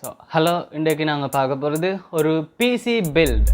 So, hello, இன்றைக்கு நாங்க பார்க்க போறது ஒரு PC build.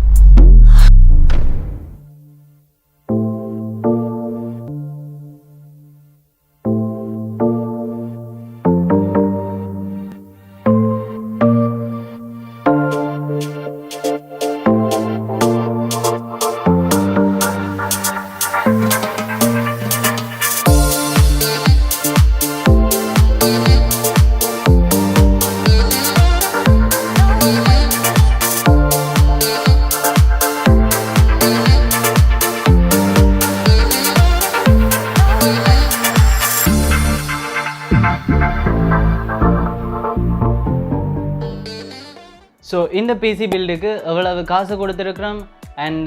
So, இந்த PC build-க்கு எவ்வளவு காசு கொடுத்திருக்கிறோம் and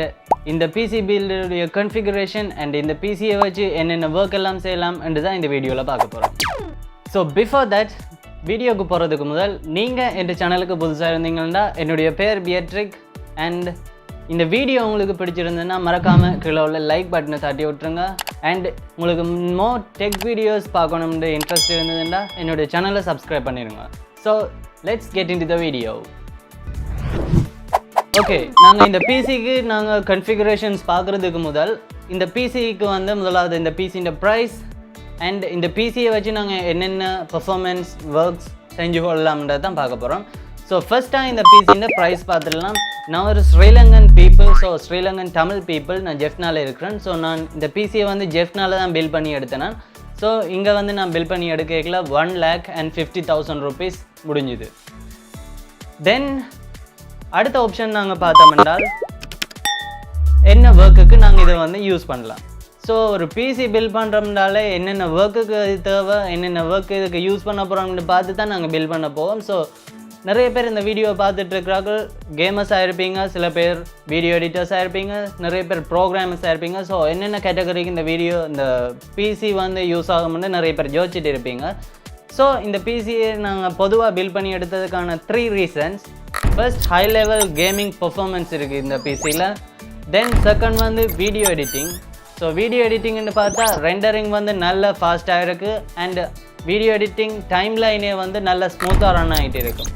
இந்த PC build-உடைய configuration and இந்த PC-யை வச்சு என்னென்ன work எல்லாம் செய்யலாம் என்று தான் இந்த வீடியோல பார்க்க போறோம். So, before that வீடியோக்கு போறதுக்கு முதல் நீங்க இந்த சேனலுக்கு புதுசா இருந்தீங்கன்னா என்னுடைய பேர் பியட்ரிக் and இந்த வீடியோ உங்களுக்கு பிடிச்சிருந்ததுன்னா மறக்காம கீழே உள்ள லைக் பட்டனை தட்டி விட்டுருங்க and உங்களுக்கு more tech videos பார்க்கணும்னு இன்ட்ரெஸ்ட் இருந்ததுன்னா என்னுடைய சேனலை subscribe பண்ணிருங்க. So, let's get into the video. Okay, நாங்கள் இந்த பிசிக்கு நாங்கள் கன்ஃபிகரேஷன்ஸ் பார்க்குறதுக்கு முதல் இந்த பிசிக்கு வந்து முதலாவது இந்த பிசியோட ப்ரைஸ் அண்ட் இந்த பிசியை வச்சு நாங்கள் என்னென்ன பர்ஃபார்மன்ஸ் ஒர்க்ஸ் செஞ்சு கொள்ளலாம்ன்றது தான் பார்க்க போகிறோம். ஸோ ஃபர்ஸ்ட்டாக இந்த பிசியோட ப்ரைஸ் பார்த்துடலாம். நான் ஒரு Sri Lankan people, so Sri Lankan Tamil people, நான் ஜெஃப்னாவில் இருக்கிறேன். ஸோ நான் இந்த பிசியை வந்து ஜெஃப்னாவில் தான் பில் பண்ணி எடுத்தேன். ஸோ இங்கே வந்து நான் பில் பண்ணி எடுக்கல 1,50,000 rupees முடிஞ்சுது. தென் அடுத்த ஆப்ஷன் நாங்கள் பார்த்தோம் என்றால் என்ன ஒர்க்குக்கு நாங்கள் இதை வந்து யூஸ் பண்ணலாம். ஸோ ஒரு பிசி பில்ட் பண்ணுறோம்னாலே என்னென்ன ஒர்க்குக்கு இது தேவை, என்னென்ன ஒர்க்கு இதுக்கு யூஸ் பண்ண போகிறோம்னு பார்த்து தான் நாங்கள் பில்ட் பண்ண போவோம். ஸோ நிறைய பேர் இந்த வீடியோவை பார்த்துட்டு இருக்கிறார்கள், கேமர்ஸாக இருப்பீங்க, சில பேர் வீடியோ எடிட்டர்ஸாக இருப்பீங்க, நிறைய பேர் ப்ரோக்ராமர்ஸாக இருப்பீங்க. ஸோ என்னென்ன கேட்டகரிக்கு இந்த பிசி வந்து யூஸ் ஆகும்னு நிறைய பேர் யோசிச்சுட்டு இருப்பீங்க. ஸோ இந்த பிசியை நாங்கள் பொதுவாக பில்ட் பண்ணி எடுத்ததுக்கான 3 reasons. First, high level gaming performance இருக்குது இந்த பிசியில். தென் செகண்ட் வந்து வீடியோ எடிட்டிங். ஸோ வீடியோ எடிட்டிங்னு பார்த்தா ரெண்டரிங் வந்து நல்ல ஃபாஸ்ட்டாக இருக்குது அண்ட் வீடியோ எடிட்டிங் டைம் லைனே வந்து நல்ல ஸ்மூத்தாக ரன் ஆகிட்டு இருக்கும்.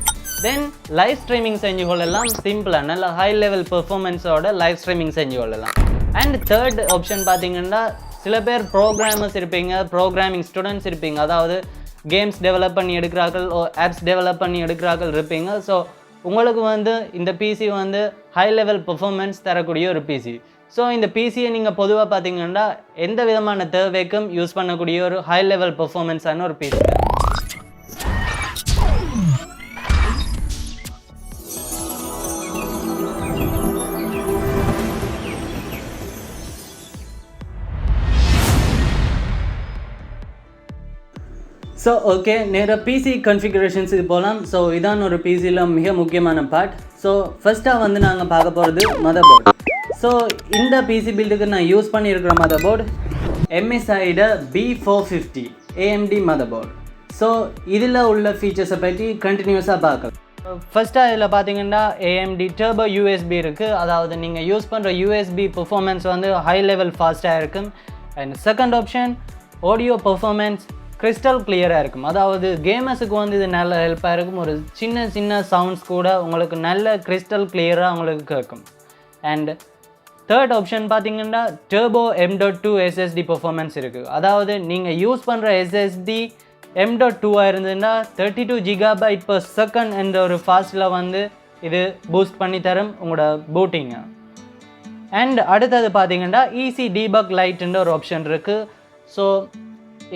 தென் லைவ் ஸ்ட்ரீமிங் செஞ்சு கொள்ளலாம், சிம்பிளாக நல்ல ஹை லெவல் பெர்ஃபார்மன்ஸோட லைவ் ஸ்ட்ரீமிங் செஞ்சு கொள்ளலாம். அண்ட் தேர்ட் ஆப்ஷன் பார்த்தீங்கன்னா சில பேர் ப்ரோக்ராமர்ஸ் இருப்பீங்க, ப்ரோக்ராமிங் ஸ்டூடெண்ட்ஸ் இருப்பீங்க, அதாவது கேம்ஸ் டெவலப் பண்ணி எடுக்கிறார்கள், ஆப்ஸ் டெவலப் பண்ணி எடுக்கிறார்கள் இருப்பீங்க. ஸோ உங்களுக்கு வந்து இந்த பிசி வந்து ஹை லெவல் பெர்ஃபார்மன்ஸ் தரக்கூடிய ஒரு பிசி. ஸோ இந்த பிசியை நீங்கள் பொதுவாக பார்த்தீங்கன்னா எந்த விதமான தேவைக்கும் யூஸ் பண்ணக்கூடிய ஒரு ஹை லெவல் பெர்ஃபார்மன்ஸான ஒரு பிசி. ஸோ ஓகே, நேராக பிசி கன்ஃபிகரேஷன்ஸுக்கு போகலாம். ஸோ இதான் ஒரு பிசியில் மிக முக்கியமான பார்ட். ஸோ ஃபர்ஸ்ட்டாக வந்து நாங்கள் பார்க்க போகிறது மதர்போர்டு. ஸோ இந்த பிசி பில்டுக்கு நான் யூஸ் பண்ணியிருக்கிற மதர்போர்டு MSIட B450 AMD மதர்போர்டு. ஸோ இதில் உள்ள ஃபீச்சர்ஸை பற்றி கண்டினியூஸாக பார்க்கலாம். ஃபர்ஸ்ட்டாக இதில் பார்த்தீங்கன்னா AMD டர்போ USB இருக்குது, அதாவது நீங்கள் யூஸ் பண்ணுற USB பெர்ஃபார்மன்ஸ் வந்து ஹை லெவல் ஃபாஸ்ட்டாக இருக்கும். And second option, audio performance crystal கிளியராக இருக்கும், அதாவது கேமர்ஸுக்கு வந்து இது நல்ல ஹெல்ப்பாக இருக்கும். ஒரு சின்ன சின்ன சவுண்ட்ஸ் கூட உங்களுக்கு நல்ல கிறிஸ்டல் கிளியராக உங்களுக்கு கேட்கும். அண்ட் தேர்ட் ஆப்ஷன் பார்த்தீங்கன்னா டர்போ M.2 SSD பெர்ஃபார்மன்ஸ் இருக்குது, அதாவது நீங்கள் யூஸ் பண்ணுற SSD M.2 இருந்ததுன்னா 32 GB/s என்ற ஒரு ஃபாஸ்ட்டில் வந்து இது பூஸ்ட் பண்ணி தரும் உங்களோட பூட்டிங்கை. அண்ட் அடுத்தது பார்த்தீங்கன்னா ஈஸி டீபக் லைட்ன்ற ஒரு ஆப்ஷன் இருக்குது. ஸோ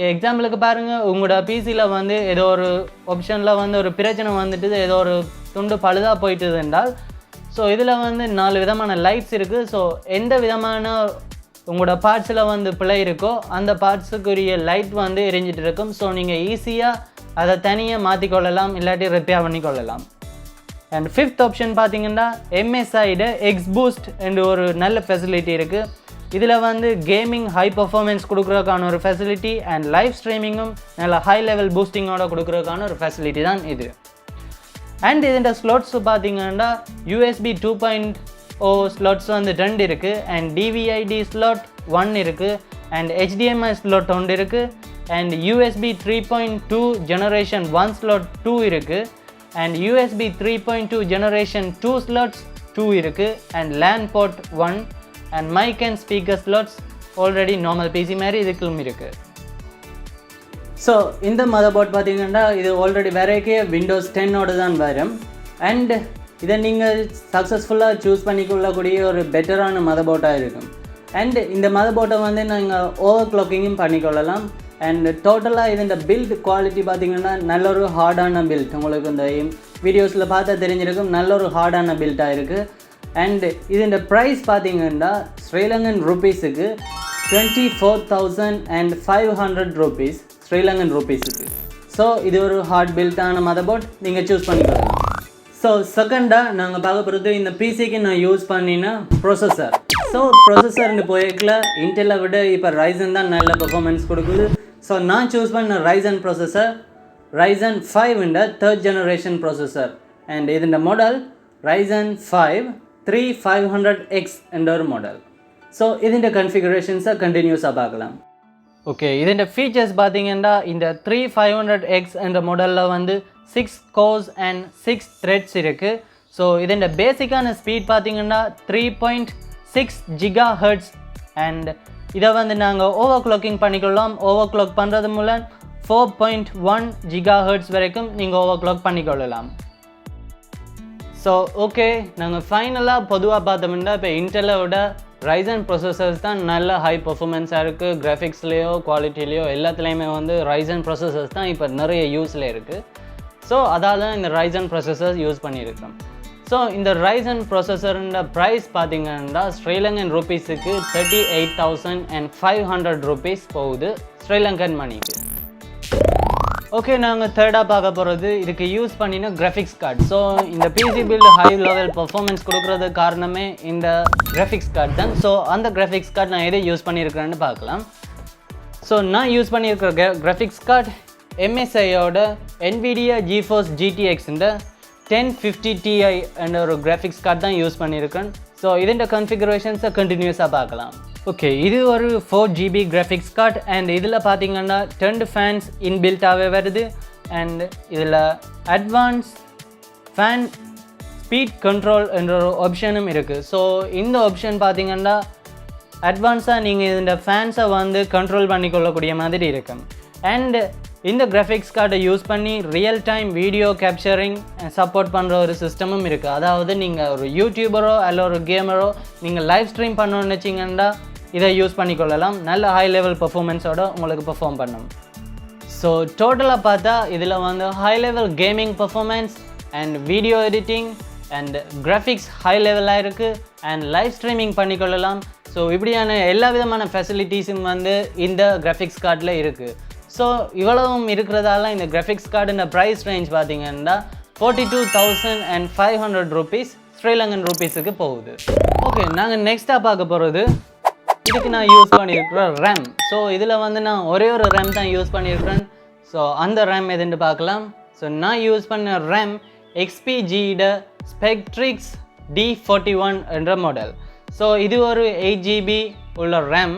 எக்ஸாம்பிளுக்கு பாருங்கள், உங்களோட பிசியில் வந்து ஏதோ ஒரு ஆப்ஷனில் வந்து ஒரு பிரச்சனை வந்துட்டு, ஏதோ ஒரு துண்டு பழுதாக போயிட்டுது என்றால், ஸோ இதில் வந்து 4 விதமான லைட்ஸ் இருக்குது. ஸோ எந்த விதமான உங்களோட பார்ட்ஸில் வந்து பிழை இருக்கோ அந்த பார்ட்ஸுக்குரிய லைட் வந்து எரிஞ்சிட்டு இருக்கும். ஸோ நீங்கள் ஈஸியாக அதை தனியாக மாற்றிக்கொள்ளலாம், இல்லாட்டி ரிப்பேர் பண்ணிக்கொள்ளலாம். அண்ட் ஃபிஃப்த் ஆப்ஷன் பார்த்தீங்கன்னா MSIட XBoost என்ற ஒரு நல்ல ஃபெசிலிட்டி இருக்குது. இதில் வந்து கேமிங் ஹை பர்ஃபார்மன்ஸ் கொடுக்குறதுக்கான ஒரு ஃபெசிலிட்டி அண்ட் லைவ் ஸ்ட்ரீமிங்கும் நல்ல ஹை லெவல் பூஸ்டிங்கோட கொடுக்குறதுக்கான ஒரு ஃபெசிலிட்டி தான் இது. அண்ட் இதோட ஸ்லாட்ஸ் பார்த்தீங்கன்னா USB 2.0 ஸ்லாட்ஸ் வந்து 2 இருக்குது அண்ட் DVI-D ஸ்லாட் 1 இருக்குது அண்ட் HDMI ஸ்லாட் 1 இருக்குது அண்ட் USB 3.2 ஜெனரேஷன் 1 ஸ்லாட் 2 இருக்குது and USB 3.2 generation 2 slots 2 இருக்கு and LAN port 1 and mic and speaker slots already normal PC மாதிரி இதுக்கும் இருக்கு. ஸோ இந்த மதர்போர்ட் பார்த்தீங்கன்னா இது ஆல்ரெடி Verryக்கு Windows 10 ஓட தான் வரும் அண்ட் இதை நீங்கள் சக்ஸஸ்ஃபுல்லாக சூஸ் பண்ணிக்கொள்ளக்கூடிய ஒரு பெட்டரான மதர்போர்டாக இருக்கும். அண்ட் இந்த மதர்போர்ட்டை வந்து நீங்கள் ஓவர் கிளாக்கிங்கும் பண்ணிக்கொள்ளலாம். அண்ட் டோட்டலாக இது இந்த பில்ட் குவாலிட்டி பார்த்திங்கன்னா நல்ல ஒரு ஹார்டான பில்ட், உங்களுக்கு இந்த வீடியோஸில் பார்த்தா தெரிஞ்சிருக்கும், நல்ல ஒரு ஹார்டான பில்ட்டாக இருக்குது. அண்ட் இது இந்த ப்ரைஸ் பார்த்திங்கன்னா ஸ்ரீலங்கன் ருப்பீஸுக்கு 24,500 rupees ஸ்ரீலங்கன் ருப்பீஸுக்கு. ஸோ இது ஒரு ஹார்ட் பில்ட்டான மதர்போர்ட், நீங்கள் சூஸ் பண்ணிக்கலாம். ஸோ செகண்டாக நாங்கள் பார்க்க போகிறது இந்த பிசிக்கு நான் யூஸ் பண்ணின ப்ரொசஸர். ஸோ ப்ரொசஸர்னு போய்க்கல இன்டெலை விட இப்போ Ryzen தான் நல்ல பெர்ஃபார்மன்ஸ் கொடுக்குது. ஸோ நான் சூஸ் பண்ண Ryzen processor Ryzen 5 3rd generation processor and இதோட மாடல் Ryzen 5 3500X என்ற ஒரு மாடல். ஸோ இதோட கன்ஃபிகரேஷன்ஸை கண்டினியூஸாக பார்க்கலாம். ஓகே, இதோட ஃபீச்சர்ஸ் பார்த்தீங்கன்னா இந்த 3500X என்ற மாடலில் வந்து 6 cores and 6 threads இருக்குது. ஸோ இதோட பேசிக்கான ஸ்பீட் பார்த்தீங்கன்னா 3.6 GHz அண்ட் இதை வந்து நாங்கள் ஓவர் கிளாக்கிங் பண்ணிக்கொள்ளலாம். ஓவர் கிளாக் பண்ணுறது மூலம் 4.1 GHz வரைக்கும் நீங்கள் ஓவர் கிளாக் பண்ணிக்கொள்ளலாம். ஸோ ஓகே, நாங்கள் ஃபைனலாக பொதுவாக பார்த்தோம்னா இப்போ இன்டெலோட Ryzen ப்ரொசஸர்ஸ் தான் நல்ல ஹை பர்ஃபார்மன்ஸாக இருக்குது. கிராஃபிக்ஸ்லேயோ குவாலிட்டிலேயோ எல்லாத்துலேயுமே வந்து Ryzen ப்ரொசஸர்ஸ் தான் இப்போ நிறைய யூஸில் இருக்குது. ஸோ அதால் தான் இந்த Ryzen ப்ரொசஸர்ஸ் யூஸ் பண்ணியிருக்கோம். ஸோ இந்த Ryzen ப்ரொசஸரோட ப்ரைஸ் பார்த்திங்கன்னா ஸ்ரீலங்கன் ருப்பீஸுக்கு 38,500 rupees போகுது ஸ்ரீலங்கன் மணிக்கு. ஓகே, நாங்கள் தேர்டாக பார்க்க போகிறது இதுக்கு யூஸ் பண்ணின கிராஃபிக்ஸ் கார்டு. ஸோ இந்த PC build high level performance கொடுக்குறது காரணமே இந்த கிராஃபிக்ஸ் கார்டு தான். ஸோ அந்த கிராஃபிக்ஸ் கார்டு நான் எதை யூஸ் பண்ணியிருக்கிறேன்னு பார்க்கலாம். ஸோ நான் யூஸ் பண்ணியிருக்கிற கிராஃபிக்ஸ் கார்டு MSIயோட NVIDIA GeForce GTX இந்த 1050 Ti என்ற ஒரு கிராஃபிக்ஸ் கார்டு தான் யூஸ் பண்ணியிருக்கேன். ஸோ இதோட கன்ஃபிகரேஷன்ஸை கண்டினியூஸாக பார்க்கலாம். ஓகே, இது ஒரு 4GB கிராஃபிக்ஸ் கார்டு அண்ட் இதில் பார்த்தீங்கன்னா 10 ஃபேன்ஸ் இன்பில்ட்டாகவே வருது அண்ட் இதில் அட்வான்ஸ் ஃபேன் ஸ்பீட் கண்ட்ரோல் என்ற ஒரு ஆப்ஷனும் இருக்குது. ஸோ இந்த ஆப்ஷன் பார்த்தீங்கன்னா அட்வான்ஸாக நீங்கள் இந்த ஃபேன்ஸை வந்து கண்ட்ரோல் பண்ணிக்கொள்ளக்கூடிய மாதிரி இருக்கும். அண்ட் இந்த கிராஃபிக்ஸ் கார்டை யூஸ் பண்ணி real time video capturing support பண்ணுற ஒரு சிஸ்டமும் இருக்குது. அதாவது நீங்கள் ஒரு யூடியூபரோ அல்ல ஒரு கேமரோ நீங்கள் லைவ் ஸ்ட்ரீம் பண்ணணும்னு வச்சிங்கன்னா இதை யூஸ் பண்ணிக்கொள்ளலாம். நல்ல ஹை லெவல் பர்ஃபார்மன்ஸோடு உங்களுக்கு பெர்ஃபார்ம் பண்ணும். ஸோ டோட்டலாக பார்த்தா இதில் வந்து high level gaming performance and video editing and graphics high லெவலாக இருக்குது அண்ட் லைவ் ஸ்ட்ரீமிங் பண்ணிக்கொள்ளலாம். ஸோ இப்படியான எல்லா விதமான ஃபெசிலிட்டிஸும் வந்து இந்த கிராஃபிக்ஸ் கார்டில் இருக்குது. ஸோ இவ்வளவும் இருக்கிறதால இந்த கிராஃபிக்ஸ் கார்டுன்ற ப்ரைஸ் ரேஞ்ச் பார்த்தீங்கன்னா 42,500 rupees ஸ்ரீலங்கன் ருப்பீஸுக்கு போகுது. ஓகே, நாங்கள் நெக்ஸ்ட்டாக பார்க்க போகிறது இதுக்கு நான் யூஸ் பண்ணியிருக்கிற ரேம். ஸோ இதில் வந்து நான் ஒரே ஒரு ரேம் தான் யூஸ் பண்ணியிருக்கிறேன். ஸோ அந்த ரேம் எதுன்னு பார்க்கலாம். ஸோ நான் யூஸ் பண்ண ரேம் XPGயோட Spectrix D41 என்ற மாடல். ஸோ இது ஒரு 8GB உள்ள ரேம்.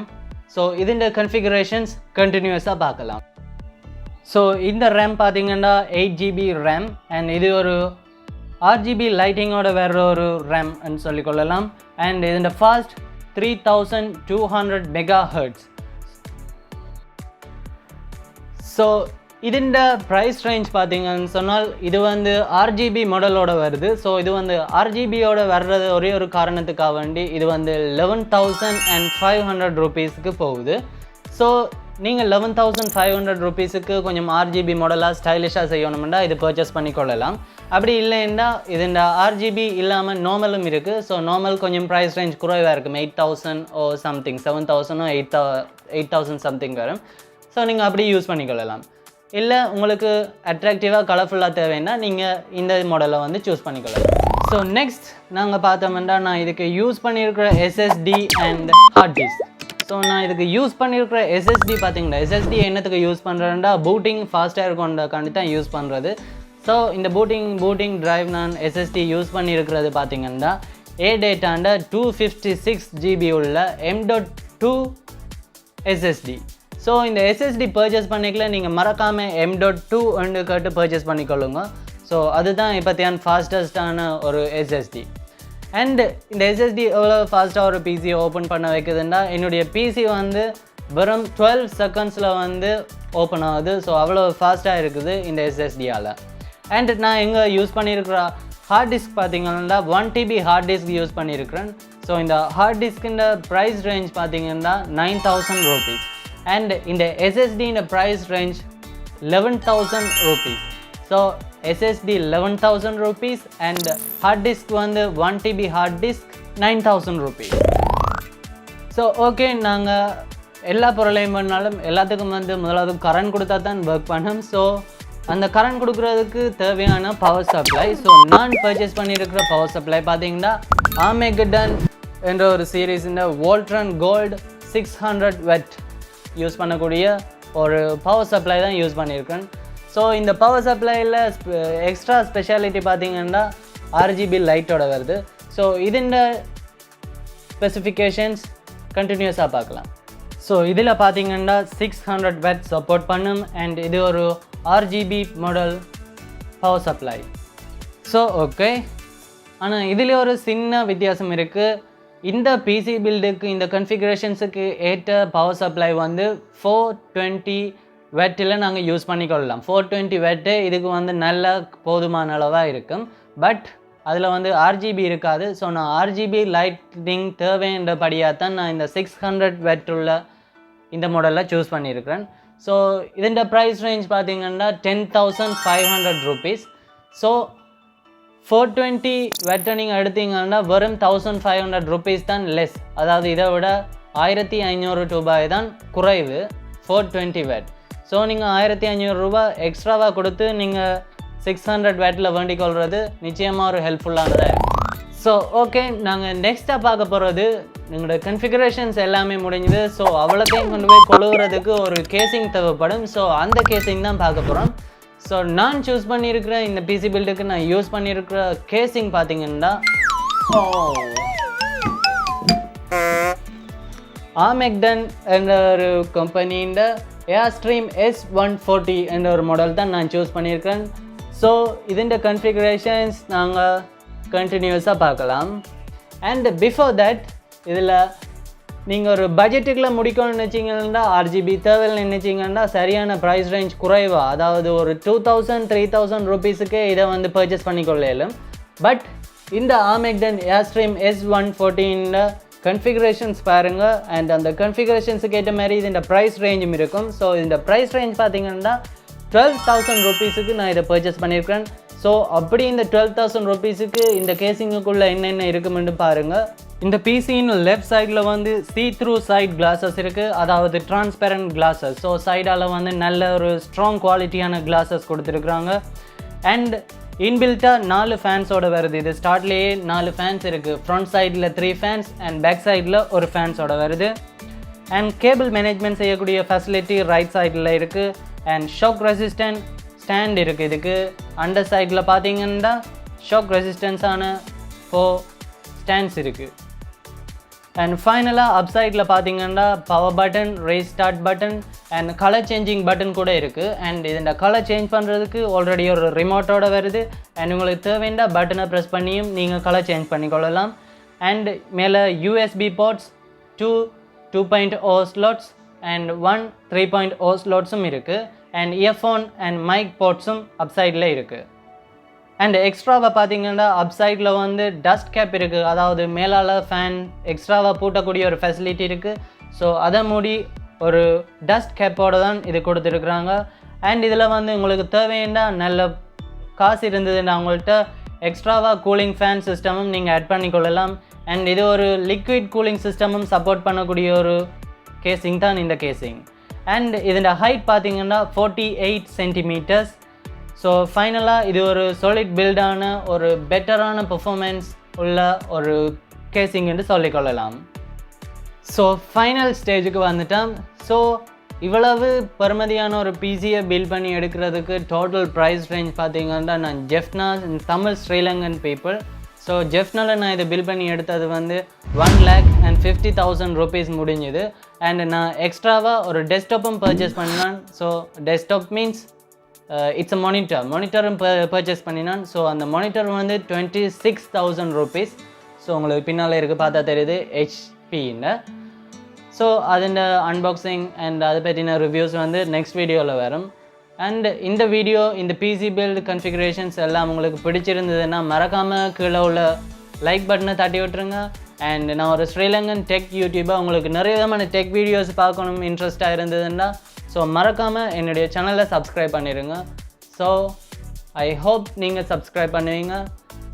ஸோ இதோட கன்ஃபிகரேஷன்ஸ் கண்டினியூஸாக பார்க்கலாம். ஸோ இந்த ரேம் பார்த்தீங்கன்னா 8GB ரேம் அண்ட் இது ஒரு RGB லைட்டிங்கோட வேற ஒரு ரேம்னு சொல்லிக்கொள்ளலாம். அண்ட் இதோட ஃபாஸ்ட் 3200 MHz. ஸோ இதோட ப்ரைஸ் ரேஞ்ச் பார்த்தீங்கன்னு சொன்னால் இது வந்து RGB மாடலோட வருது. ஸோ இது வந்து RGBயோட வர்றது ஒரே ஒரு காரணத்துக்காக வேண்டி இது வந்து 11,500 rupeesக்கு போகுது. ஸோ நீங்கள் 11,500 rupeesக்கு கொஞ்சம் RGB மாடலாக ஸ்டைலிஷாக செய்யணும்னா இது பர்ச்சேஸ் பண்ணிக்கொள்ளலாம். அப்படி இல்லைன்னா இதோட RGB இல்லாமல் நார்மலும் இருக்குது. ஸோ நார்மல் கொஞ்சம் ப்ரைஸ் ரேஞ்ச் குறைவாக இருக்கும், 8,000 ஓ சம்திங், 7,000 ஓ 8,000 சம்திங் வரும். ஸோ நீங்கள் அப்படி யூஸ் பண்ணிக்கொள்ளலாம். இல்லை உங்களுக்கு அட்ராக்டிவாக கலர்ஃபுல்லாக தேவைன்னா நீங்கள் இந்த மாடலை வந்து சூஸ் பண்ணிக்கொள்ளலாம். ஸோ நெக்ஸ்ட் நாங்கள் பார்த்தோம்னா நான் இதுக்கு யூஸ் பண்ணியிருக்கிற SSD and hard disk. So நான் இதுக்கு யூஸ் பண்ணியிருக்கிற SSD பார்த்தீங்கன்னா SSD என்னத்துக்கு யூஸ் பண்ணுறேன்னா பூட்டிங் ஃபாஸ்ட்டாக இருக்கும்ன்றக்காண்டி தான் யூஸ் பண்ணுறது. ஸோ இந்த பூட்டிங் ட்ரைவ் நான் SSD யூஸ் பண்ணியிருக்கிறது பார்த்தீங்கன்னா A-Dataண்ட 256GB உள்ள M.2 SSD. ஸோ இந்த SSD பர்ச்சேஸ் பண்ணிக்கல நீங்கள் மறக்காமல் M.2 கேட்டு பர்ச்சேஸ் பண்ணிக்கொள்ளுங்க. ஸோ ஸோ அதுதான் இப்போத்தியான் ஃபாஸ்டஸ்டான ஒரு எஸ்எஸ்டி. அண்ட் இந்த எஸ்எஸ்டி எவ்வளோ ஃபாஸ்ட்டாக ஒரு பிசியை ஓப்பன் பண்ண வைக்குதுன்னா என்னுடைய பிசி வந்து வெறும் 12 செகண்ட்ஸில் வந்து ஓப்பன் ஆகுது. ஸோ அவ்வளோ ஃபாஸ்ட்டாக இருக்குது இந்த எஸ்எஸ்டியால். அண்ட் நான் எங்கே யூஸ் பண்ணியிருக்கிற ஹார்ட் டிஸ்க் பார்த்தீங்கன்னா 1 TB ஹார்ட் டிஸ்க் யூஸ் பண்ணியிருக்கிறேன். ஸோ இந்த ஹார்ட் டிஸ்கின்ற ப்ரைஸ் ரேஞ்ச் பார்த்தீங்கன்னா 9,000 rupees. அண்ட் இந்த எஸ்எஸ்டின்ற price range 11,000 rupees. So SSD 11,000 rupees and hard disk வந்து 1 TB hard disk 9,000 rupees. So okay, நாங்கள் எல்லா பொருளையும் பண்ணாலும் எல்லாத்துக்கும் வந்து முதலாவது கரண்ட் கொடுத்தா தான் ஒர்க் பண்ணோம். ஸோ அந்த கரண்ட் கொடுக்குறதுக்கு தேவையான பவர் சப்ளை. ஸோ நான் பர்ச்சேஸ் பண்ணியிருக்கிற பவர் சப்ளை பார்த்தீங்கன்னா ஆர்மேகடன் என்ற ஒரு சீரீஸ் இந்த வோல்ட்ரன் கோல்டு 600 watt யூஸ் பண்ணக்கூடிய ஒரு பவர் சப்ளை தான் யூஸ் பண்ணியிருக்கேன். ஸோ இந்த பவர் சப்ளையில் எக்ஸ்ட்ரா ஸ்பெஷாலிட்டி பார்த்தீங்கன்னா RGB லைட்டோட வருது. ஸோ இதுண்ட ஸ்பெசிஃபிகேஷன்ஸ் கண்டினியூஸாக பார்க்கலாம். ஸோ இதில் பார்த்தீங்கன்னா 600 watt சப்போர்ட் பண்ணும். அண்ட் இது ஒரு RGB model power supply. So okay, ஆனால் இதில் ஒரு சின்ன வித்தியாசம் இருக்குது. இந்த பிசி பில்டுக்கு இந்த கன்ஃபிகரேஷன்ஸுக்கு ஏற்ற பவர் சப்ளை வந்து 420 wattல நாங்கள் யூஸ் பண்ணிக்கொள்ளலாம். 420 watt இதுக்கு வந்து நல்ல போதுமான அளவாக இருக்கும். பட் அதில் வந்து RGB இருக்காது. ஸோ நான் RGB லைட்டிங் தேவைன்றபடியாக தான் நான் இந்த 600 watt உள்ள இந்த மாடலில் சூஸ் பண்ணியிருக்கிறேன். ஸோ இதோட ப்ரைஸ் ரேஞ்ச் பார்த்தீங்கன்னா 10,500 rupees. ஸோ 420 watt நீங்கள் எடுத்தீங்கன்னா வெறும் 1,500 rupees தான் லெஸ். அதாவது இதை விட 1,500 ரூபாய் தான் குறைவு 420 watt. ஸோ நீங்கள் 1,500 ரூபாய் எக்ஸ்ட்ராவாக கொடுத்து நீங்கள் 600 wattல வேண்டிக் கொள்வது நிச்சயமாக ஒரு ஹெல்ப்ஃபுல்லானதாக இருக்கும். ஸோ ஓகே, நாங்கள் நெக்ஸ்ட்டாக பார்க்க போகிறது எங்களோட கன்ஃபிகரேஷன்ஸ் எல்லாமே முடிஞ்சுது. ஸோ அவ்வளோத்தையும் கொண்டு போய் கொழுவுறதுக்கு ஒரு கேசிங் தேவைப்படும். ஸோ அந்த கேசிங் தான் பார்க்க போகிறோம். ஸோ நான் சூஸ் பண்ணியிருக்கிற இந்த பிசி பில்டுக்கு நான் யூஸ் பண்ணியிருக்கிற கேசிங் பார்த்தீங்கன்னா ஆர்மேகடன் என்ற ஒரு கம்பெனியின் ஏர்ஸ்ட்ரீம் S140 என்ற ஒரு மாடல் தான் நான் சூஸ் பண்ணியிருக்கேன். ஸோ இதோட கன்ஃபிகரேஷன்ஸ் நாங்கள் கண்டினியூஸாக பார்க்கலாம். அண்ட் பிஃபோர் தட் இதில் நீங்கள் ஒரு பட்ஜெட்டுக்குள்ளே முடிக்கணும்னு நினச்சிங்கன்னா RGB தேவைன்னு நினச்சிங்கன்னா சரியான ப்ரைஸ் ரேஞ்ச் குறைவாக, அதாவது ஒரு 2,000-3,000 rupeesக்கு இதை வந்து பர்ச்சேஸ் பண்ணிக்கொள்ளலும். பட் இந்த ஆர்மேகடன் ஏர்ஸ்ட்ரீம் S140 கன்ஃபிகரேஷன்ஸ் பாருங்கள். அண்ட் அந்த கன்ஃபிகரேஷன்ஸுக்கு ஏற்ற மாதிரி இந்த ப்ரைஸ் ரேஞ்சும் இருக்கும். ஸோ இந்த ப்ரைஸ் ரேஞ்ச் பார்த்தீங்கன்னா 12,000 rupeesக்கு நான் இதை பர்ச்சேஸ் பண்ணியிருக்கிறேன். ஸோ அப்படி இந்த 12,000 rupeesக்கு இந்த கேசிங்குக்குள்ளே என்னென்ன இருக்குமென்று பாருங்கள். இந்த பிசியின் லெஃப்ட் சைடில் வந்து see-through சைட் கிளாஸஸ் இருக்குது, அதாவது டிரான்ஸ்பெரண்ட் கிளாஸஸ். ஸோ சைடால் வந்து நல்ல ஒரு ஸ்ட்ராங் குவாலிட்டியான கிளாஸஸ் கொடுத்துருக்குறாங்க. அண்ட் இன்பில்ட்டாக 4 ஃபேன்ஸோட வருது. இது ஸ்டார்ட்லேயே 4 ஃபேன்ஸ் இருக்குது. ஃப்ரண்ட் சைடில் 3 ஃபேன்ஸ் அண்ட் பேக் சைடில் ஒரு ஃபேன்ஸோட வருது. அண்ட் கேபிள் மேனேஜ்மெண்ட் செய்யக்கூடிய ஃபெசிலிட்டி ரைட் சைடில் இருக்குது. அண்ட் ஷாக் ரெசிஸ்டன்ட் ஸ்டாண்ட் இருக்குது. இதுக்கு அண்டர் சைடில் பார்த்தீங்கன்னா ஷாக் ரெசிஸ்டன்ஸான 4 ஸ்டாண்ட்ஸ் இருக்குது. அண்ட் ஃபைனலாக அப் சைடில் பார்த்தீங்கன்னா power button, race start button and colour changing button கூட இருக்குது. அண்ட் இந்த கலர் சேஞ்ச் பண்ணுறதுக்கு ஆல்ரெடி ஒரு ரிமோட்டோட வருது. அண்ட் உங்களுக்கு தேவையான பட்டனை ப்ரெஸ் பண்ணியும் நீங்கள் கலர் சேஞ்ச் பண்ணிக்கொள்ளலாம். அண்ட் மேலே USB போர்ட்ஸ் 2 2.0 ஸ்லாட்ஸ் அண்ட் 1 3.0 ஸ்லாட்ஸும் இருக்குது. அண்ட் இயர்ஃபோன் அண்ட் மைக் போர்ட்ஸும் அப் சைடில் இருக்குது. அண்ட் எக்ஸ்ட்ராவாக பார்த்தீங்கன்னா அப் சைடில் வந்து டஸ்ட் கேப் இருக்குது, அதாவது மேலால் ஃபேன் எக்ஸ்ட்ராவாக பூட்டக்கூடிய ஒரு ஃபெசிலிட்டி இருக்குது. ஸோ அதை மூடி ஒரு டஸ்ட் கேப்போடு தான் இது கொடுத்துருக்குறாங்க. அண்ட் இதில் வந்து உங்களுக்கு தேவையான நல்ல காசு இருந்ததுன்னா அவங்கள்ட்ட எக்ஸ்ட்ராவாக கூலிங் ஃபேன் சிஸ்டமும் நீங்கள் ஆட் பண்ணிக்கொள்ளலாம். அண்ட் இது ஒரு லிக்விட் கூலிங் சிஸ்டமும் சப்போர்ட் பண்ணக்கூடிய ஒரு கேசிங் தான் இந்த கேசிங். அண்ட் இதோட ஹைட் பார்த்தீங்கன்னா 48 centimeters. ஸோ ஃபைனலாக இது ஒரு சாலிட் பில்டான ஒரு பெட்டரான பெர்ஃபார்மன்ஸ் உள்ள ஒரு கேசிங் என்று சொல்லிக்கொள்ளலாம். ஸோ ஃபைனல் ஸ்டேஜுக்கு வந்துட்டோம். ஸோ இவ்வளவு பெருமதியான ஒரு பிசியை பில்ட் பண்ணி எடுக்கிறதுக்கு டோட்டல் ப்ரைஸ் ரேஞ்ச் பார்த்தீங்கன்னா நான் ஜெஃப்னா தமிழ் ஸ்ரீலங்கன் பீப்புள். ஸோ ஜெஃப்னாவில் நான் இதை பில் பண்ணி எடுத்தது வந்து 1,50,000 rupees முடிஞ்சுது. அண்ட் நான் எக்ஸ்ட்ராவாக ஒரு டெஸ்க்டாப்பும் பர்ச்சேஸ் பண்ணேன். So desktop means it's a மானிட்டரும் பர்ச்சேஸ் பண்ணினான். ஸோ அந்த மானிட்டர் வந்து 26,000 rupees. ஸோ உங்களுக்கு பின்னால் இருக்குது பார்த்தா தெரியுது ஹெச்பின்னு. ஸோ அதில் அன்பாக்சிங் அண்ட் அதை பற்றின ரிவ்யூஸ் வந்து நெக்ஸ்ட் வீடியோவில் வரும். அண்ட் இந்த வீடியோ இந்த பிசி பில்ட் கன்ஃபிகரேஷன்ஸ் எல்லாம் உங்களுக்கு பிடிச்சிருந்ததுன்னா மறக்காமல் கீழே உள்ள லைக் பட்டனை தட்டி விட்டுருங்க. அண்ட் நான் ஒரு ஸ்ரீலங்கன் டெக் யூடியூபர், உங்களுக்கு நிறைய விதமான டெக் வீடியோஸ் பார்க்கணும் இன்ட்ரெஸ்ட்டாக இருந்ததுன்னா ஸோ மறக்காமல் என்னுடைய சேனலை சப்ஸ்கிரைப் பண்ணிடுங்க. ஸோ ஐ ஹோப் நீங்கள் சப்ஸ்கிரைப் பண்ணுவீங்க.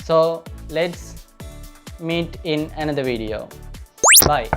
So let's meet in another video. Bye.